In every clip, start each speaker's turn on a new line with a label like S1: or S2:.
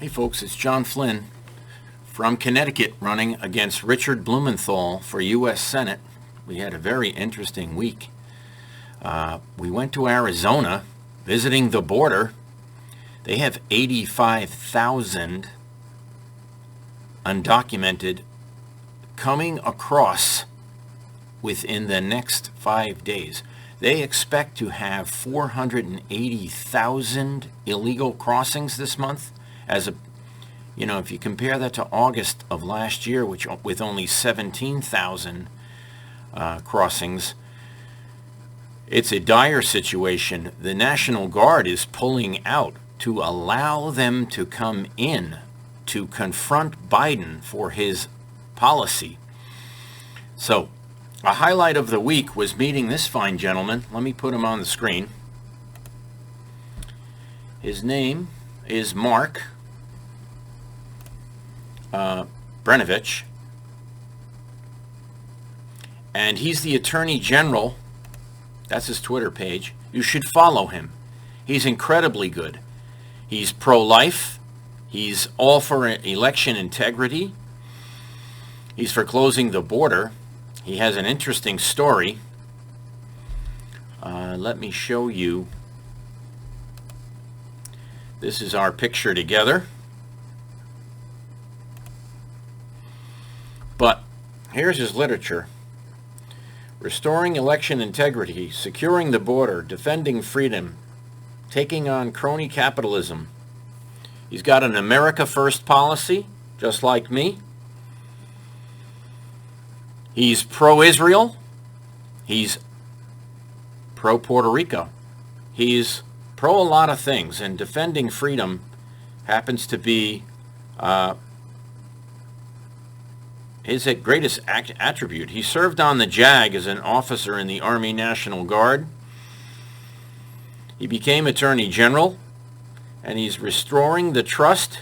S1: Hey folks, it's John Flynn from Connecticut running against Richard Blumenthal for U.S. Senate. We had a very interesting week. We went to Arizona visiting the border. They have 85,000 undocumented coming across within the next 5 days. They expect to have 480,000 illegal crossings this month. If you compare that to August of last year, with only 17,000 crossings, it's a dire situation. The National Guard is pulling out to allow them to come in to confront Biden for his policy. So, a highlight of the week was meeting this fine gentleman. Let me put him on the screen. His name is Mark Brnovich, and he's the Attorney General. That's his Twitter page. You should follow him. He's incredibly good. He's pro-life. He's all for election integrity. He's for closing the border. He has an interesting story. Let me show you. This is our picture together. But here's his literature. Restoring election integrity, securing the border, defending freedom, taking on crony capitalism. He's got an America First policy, just like me. He's pro-Israel. He's pro-Puerto Rico. He's pro a lot of things, and defending freedom happens to be his greatest attribute. He served on the JAG as an officer in the Army National Guard. He became Attorney General, and he's restoring the trust.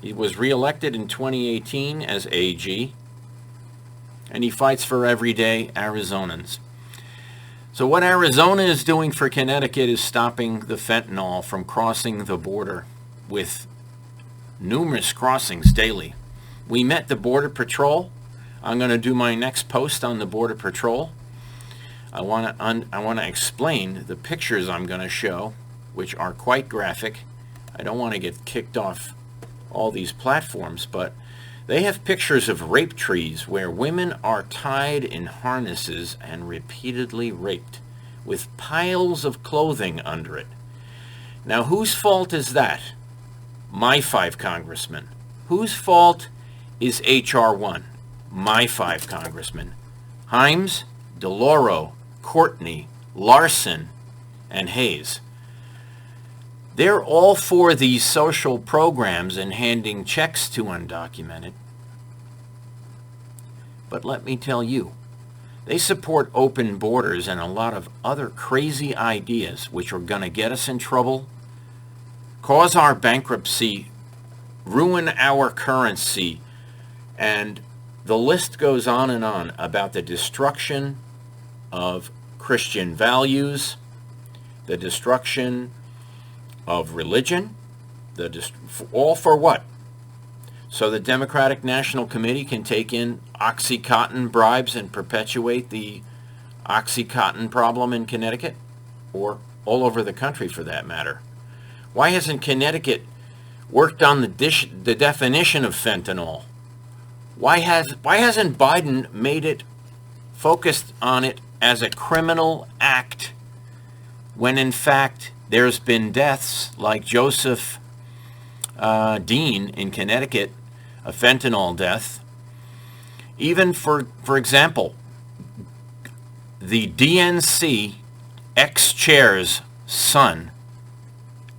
S1: He was reelected in 2018 as AG, and he fights for everyday Arizonans. So what Arizona is doing for Connecticut is stopping the fentanyl from crossing the border with numerous crossings daily. We met the Border Patrol. I'm going to do my next post on the Border Patrol. I want to explain the pictures I'm going to show, which are quite graphic. I don't want to get kicked off all these platforms, but they have pictures of rape trees where women are tied in harnesses and repeatedly raped with piles of clothing under it. Now, whose fault is that? My 5 congressmen. Whose fault is H.R. 1? My 5 congressmen. Himes, DeLauro, Courtney, Larson, and Hayes. They're all for these social programs and handing checks to undocumented. But let me tell you, they support open borders and a lot of other crazy ideas which are going to get us in trouble, cause our bankruptcy, ruin our currency, and the list goes on and on about the destruction of Christian values, the destruction of religion, all for what? So the Democratic National Committee can take in OxyContin bribes and perpetuate the OxyContin problem in Connecticut, or all over the country for that matter. Why hasn't Connecticut worked on the definition of fentanyl? Why hasn't Biden made it, focused on it as a criminal act, when in fact there's been deaths like Joseph Dean in Connecticut, a fentanyl death. Even for example, the DNC ex-chair's son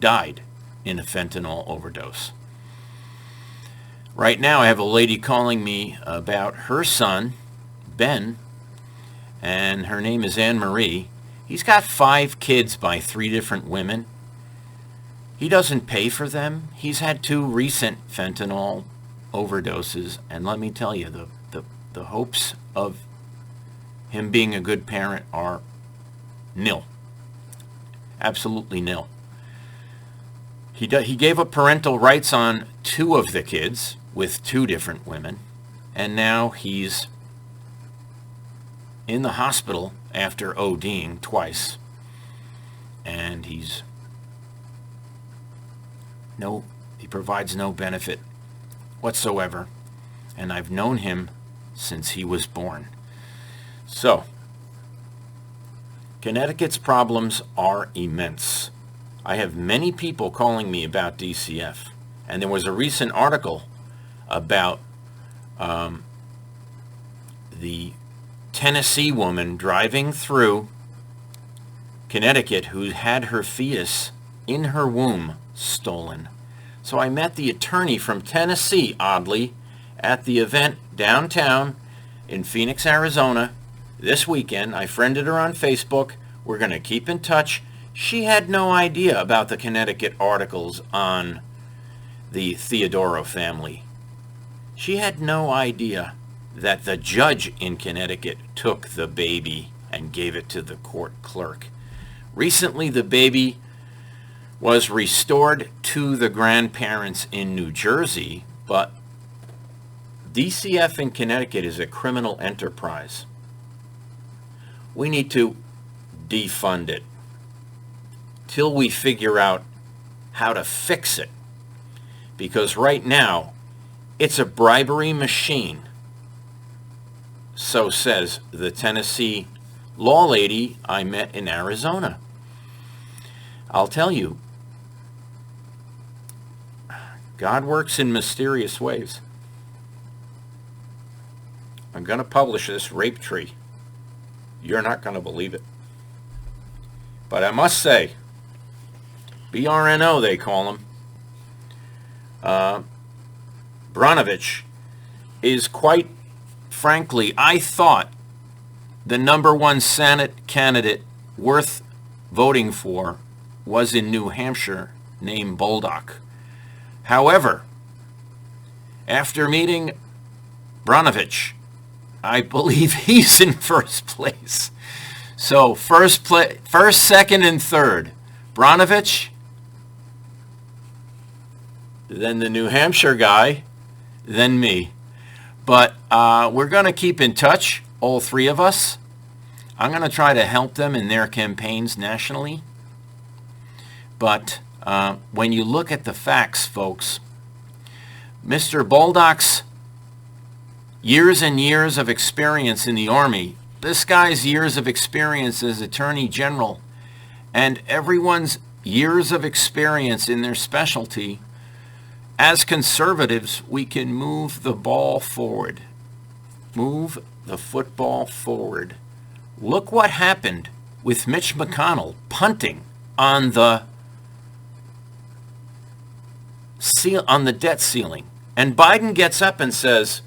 S1: died in a fentanyl overdose. Right now I have a lady calling me about her son, Ben, and her name is Anne Marie. He's got 5 kids by 3 different women. He doesn't pay for them. He's had 2 recent fentanyl overdoses, and let me tell you, the hopes of him being a good parent are nil. Absolutely nil. He gave up parental rights on 2 of the kids with 2 different women, and now he's in the hospital after ODing twice, and he provides no benefit whatsoever, and I've known him since he was born. So, Connecticut's problems are immense. I have many people calling me about DCF, and there was a recent article about the Tennessee woman driving through Connecticut who had her fetus in her womb stolen. So I met the attorney from Tennessee, oddly, at the event downtown in Phoenix, Arizona this weekend. I friended her on Facebook. We're going to keep in touch. She had no idea about the Connecticut articles on the Theodoro family. She had no idea that the judge in Connecticut took the baby and gave it to the court clerk. Recently, the baby was restored to the grandparents in New Jersey, but DCF in Connecticut is a criminal enterprise. We need to defund it till we figure out how to fix it, because right now it's a bribery machine. So says the Tennessee law lady I met in Arizona. I'll tell you, God works in mysterious ways. I'm going to publish this rape tree. You're not going to believe it. But I must say, BRNO they call him, Brnovich, is quite frankly, I thought, the number 1 Senate candidate worth voting for was in New Hampshire named Bolduc. However, after meeting Brnovich, I believe he's in first place. So first, second, and third, Brnovich, then the New Hampshire guy, then me. But we're going to keep in touch, all 3 of us. I'm going to try to help them in their campaigns nationally. But when you look at the facts, folks, Mr. Bolduc's years and years of experience in the Army, this guy's years of experience as Attorney General, and everyone's years of experience in their specialty, as conservatives, we can move the ball forward. Move the football forward. Look what happened with Mitch McConnell punting on the debt ceiling. And Biden gets up and says,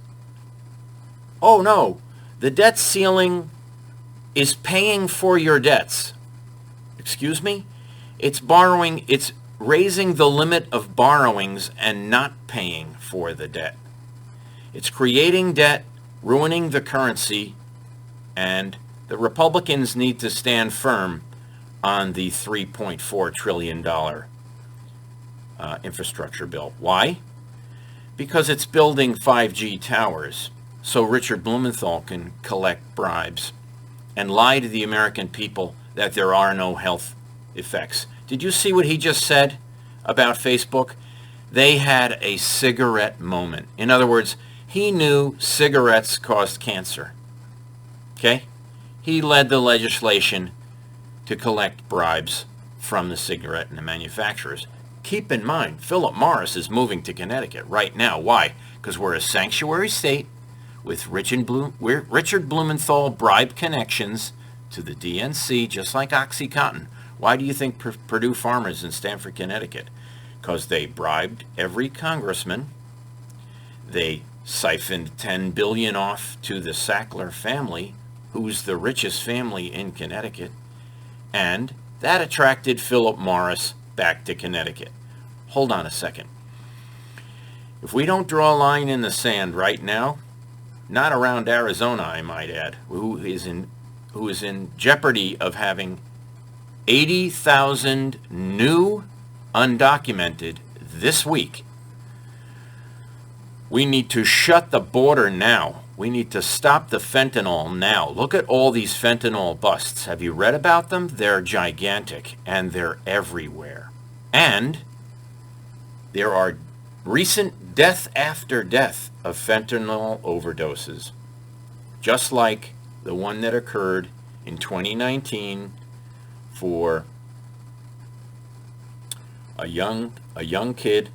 S1: oh no, the debt ceiling is paying for your debts. Excuse me? It's raising the limit of borrowings and not paying for the debt. It's creating debt, ruining the currency, and the Republicans need to stand firm on the $3.4 trillion infrastructure bill. Why? Because it's building 5G towers so Richard Blumenthal can collect bribes and lie to the American people that there are no health effects. Did you see what he just said about Facebook? They had a cigarette moment. In other words, he knew cigarettes caused cancer. Okay? He led the legislation to collect bribes from the cigarette and the manufacturers. Keep in mind, Philip Morris is moving to Connecticut right now. Why? Because we're a sanctuary state with Richard Blumenthal bribe connections to the DNC, just like OxyContin. Why do you think Purdue Farmers in Stamford, Connecticut? Because they bribed every congressman. They siphoned $10 billion off to the Sackler family, who's the richest family in Connecticut. And that attracted Philip Morris back to Connecticut. Hold on a second. If we don't draw a line in the sand right now, not around Arizona, I might add, who is in jeopardy of having 80,000 new undocumented this week. We need to shut the border now. We need to stop the fentanyl now. Look at all these fentanyl busts. Have you read about them? They're gigantic, and they're everywhere. And there are recent death after death of fentanyl overdoses, just like the one that occurred in 2019 for a young kid.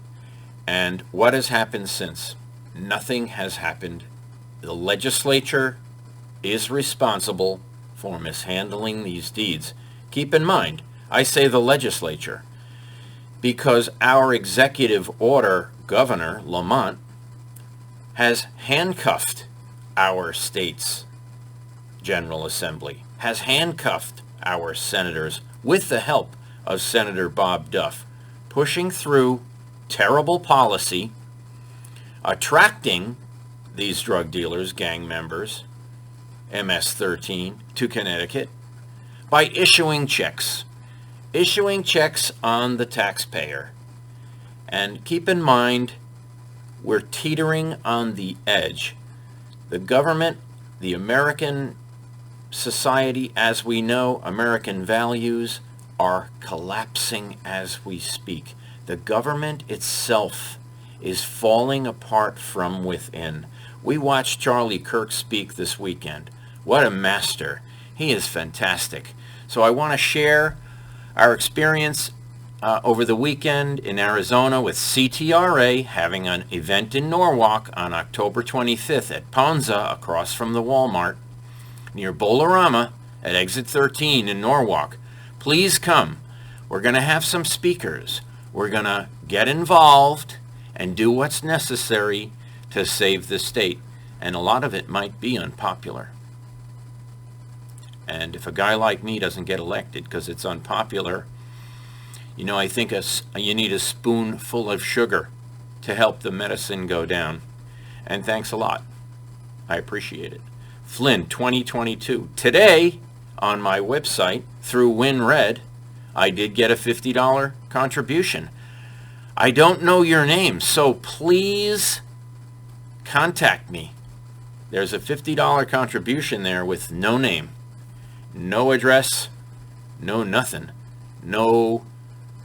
S1: And what has happened since? Nothing has happened. The legislature is responsible for mishandling these deeds. Keep in mind, I say the legislature because our executive order governor, Lamont, has handcuffed our state's General Assembly, has handcuffed our senators with the help of Senator Bob Duff, pushing through terrible policy, attracting these drug dealers, gang members, MS-13, to Connecticut by issuing checks on the taxpayer. And keep in mind, we're teetering on the edge. The government, the American society as we know, American values are collapsing as we speak. The government itself is falling apart from within. We watched Charlie Kirk speak this weekend. What a master. He is fantastic. So I want to share our experience over the weekend in Arizona with CTRA having an event in Norwalk on October 25th at Ponza across from the Walmart near Bolorama at exit 13 in Norwalk. Please come. We're going to have some speakers. We're going to get involved and do what's necessary to save the state. And a lot of it might be unpopular. And if a guy like me doesn't get elected because it's unpopular, I think you need a spoonful of sugar to help the medicine go down. And thanks a lot. I appreciate it. Flynn 2022. Today, on my website, through WinRed, I did get a $50 contribution. I don't know your name, so please contact me. There's a $50 contribution there with no name, no address, no nothing.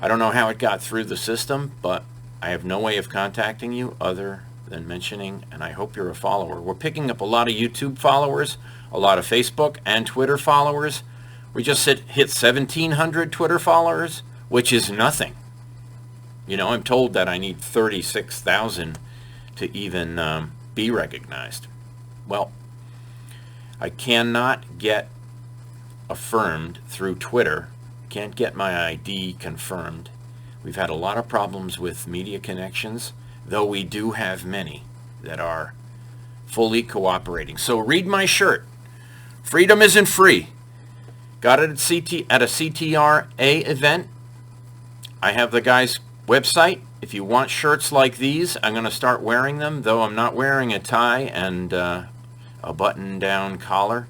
S1: I don't know how it got through the system, but I have no way of contacting you other than mentioning, and I hope you're a follower. We're picking up a lot of YouTube followers, a lot of Facebook and Twitter followers. We just hit 1,700 Twitter followers, which is nothing. I'm told that I need 36,000 to even be recognized. Well, I cannot get affirmed through Twitter. Can't get my ID confirmed. We've had a lot of problems with media connections, though we do have many that are fully cooperating. So read my shirt. Freedom isn't free. Got it at a CTRA event. I have the guy's website. If you want shirts like these, I'm going to start wearing them, though I'm not wearing a tie and a button-down collar.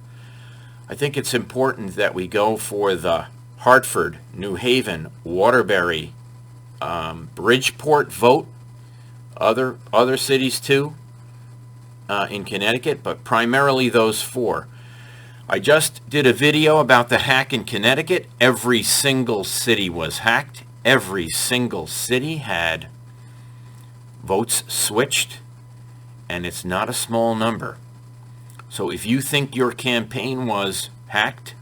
S1: I think it's important that we go for the Hartford, New Haven, Waterbury, Bridgeport vote, other cities too in Connecticut, but primarily those four. I just did a video about the hack in Connecticut. Every single city was hacked. Every single city had votes switched, and it's not a small number. So if you think your campaign was hacked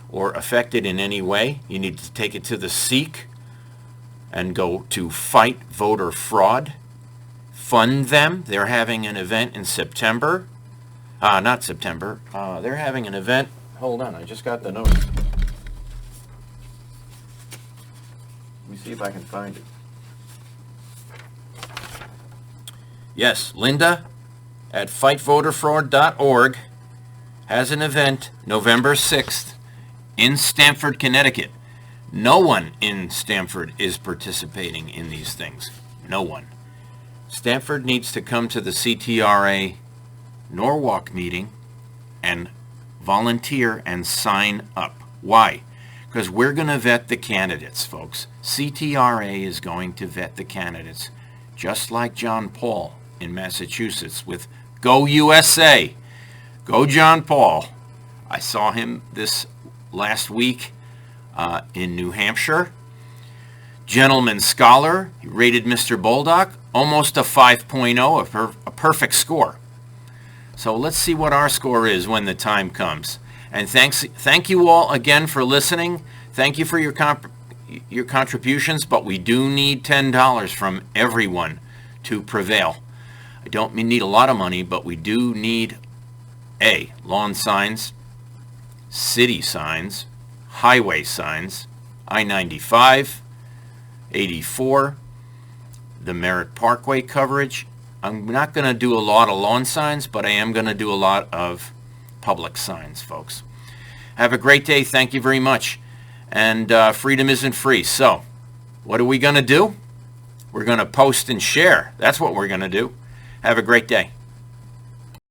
S1: or affected in any way, you need to take it to the SEEK and go to Fight Voter Fraud. Fund them. They're having an event in September. Not September. They're having an event. Hold on, I just got the notice. Let me see if I can find it. Yes, Linda at fightvoterfraud.org has an event November 6th in Stamford, Connecticut. No one in Stamford is participating in these things. No one. Stamford needs to come to the CTRA Norwalk meeting and volunteer and sign up. Why? because we're going to vet the candidates, folks. CTRA is going to vet the candidates, just like John Paul in Massachusetts with Go USA. Go John Paul. I saw him this last week in New Hampshire. Gentleman scholar. He rated Mr. Boldock almost a 5.0, a perfect score. So let's see what our score is when the time comes. And thank you all again for listening. Thank you for your contributions, but we do need $10 from everyone to prevail. I don't need a lot of money, but we do need lawn signs, city signs, highway signs, I-95, 84, the Merritt Parkway coverage. I'm not going to do a lot of lawn signs, but I am going to do a lot of public signs, folks. Have a great day. Thank you very much. And freedom isn't free. So what are we going to do? We're going to post and share. That's what we're going to do. Have a great day.